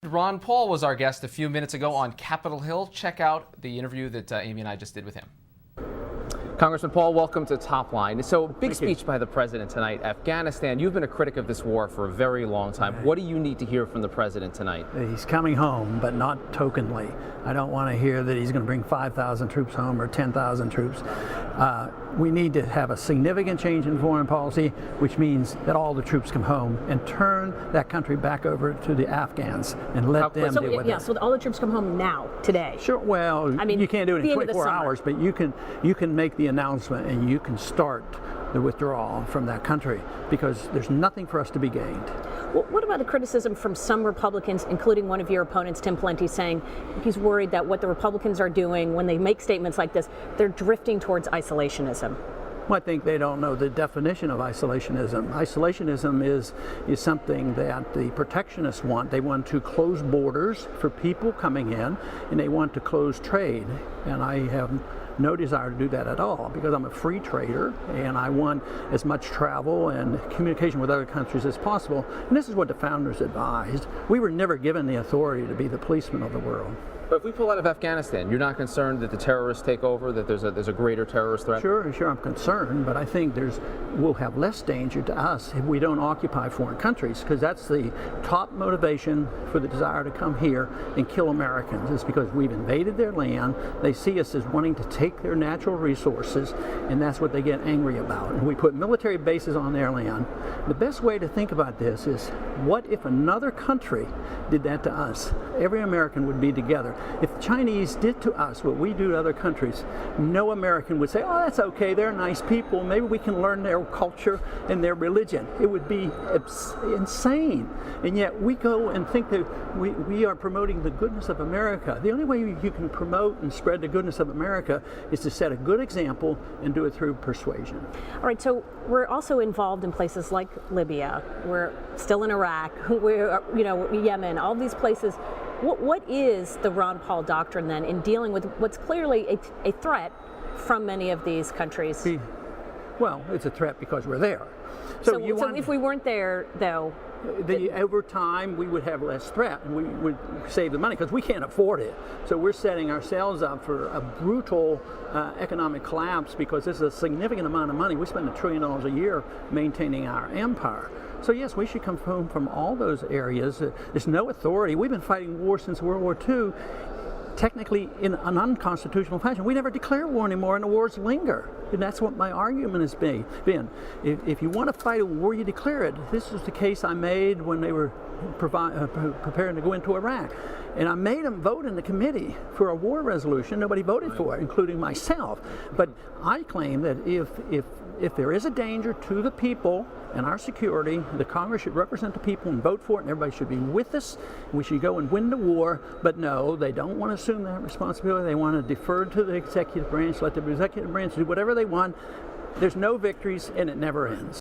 Ron Paul was our guest a few minutes ago on Capitol Hill. Check out the interview that Amy and I just did with him. Congressman Paul, welcome to Top Line. So, big speech by the president tonight. Afghanistan, you've been a critic of this war for a very long time. What do you need to hear from the president tonight? He's coming home, but not tokenly. I don't want to hear that he's going to bring 5,000 troops home or 10,000 troops. We need to have a significant change in foreign policy, which means that all the troops come home and turn that country back over to the Afghans and let them deal with it. So all the troops come home now, today. Sure. Well, I mean, you can't do it in 24 hours, but you can make the announcement and you can start the withdrawal from that country because there's nothing for us to be gained. Well, what about the criticism from some Republicans, including one of your opponents, Tim Pawlenty, saying he's worried that what the Republicans are doing when they make statements like this, they're drifting towards isolationism? Well, I think they don't know the definition of isolationism. Isolationism is something that the protectionists want. They want to close borders for people coming in, and they want to close trade. And I have no desire to do that at all because I'm a free trader and I want as much travel and communication with other countries as possible. And this is what the founders advised. We were never given the authority to be the policemen of the world. But if we pull out of Afghanistan, you're not concerned that the terrorists take over, that there's a greater terrorist threat? Sure, I'm concerned, but I think we'll have less danger to us if we don't occupy foreign countries, because that's the top motivation for the desire to come here and kill Americans, is because we've invaded their land. They see us as wanting to take their natural resources, and that's what they get angry about. And we put military bases on their land. The best way to think about this is, what if another country did that to us? Every American would be together. If the Chinese did to us what we do to other countries, no American would say, oh, that's okay, they're nice people, maybe we can learn their culture and their religion. It would be insane. And yet we go and think that we are promoting the goodness of America. The only way you can promote and spread the goodness of America is to set a good example and do it through persuasion. All right, so we're also involved in places like Libya, we're still in Iraq, we're, Yemen, all these places. What is the Ron Paul doctrine then in dealing with what's clearly a threat from many of these countries? Well, it's a threat because we're there. So if we weren't there, though, over time we would have less threat and we would save the money because we can't afford it. So we're setting ourselves up for a brutal economic collapse because this is a significant amount of money. We spend $1 trillion a year maintaining our empire. So yes, we should come home from all those areas. There's no authority. We've been fighting war since World War II, technically in an unconstitutional fashion. We never declare war anymore, and the wars linger. And that's what my argument has been. If you want to fight a war, you declare it. This is the case I made when they were preparing to go into Iraq. And I made them vote in the committee for a war resolution. Nobody voted for it, including myself. But I claim that if there is a danger to the people and our security, the Congress should represent the people and vote for it, and everybody should be with us. We should go and win the war. But no, they don't want to assume that responsibility. They want to defer to the executive branch, let the executive branch do whatever they want. There's no victories, and it never ends.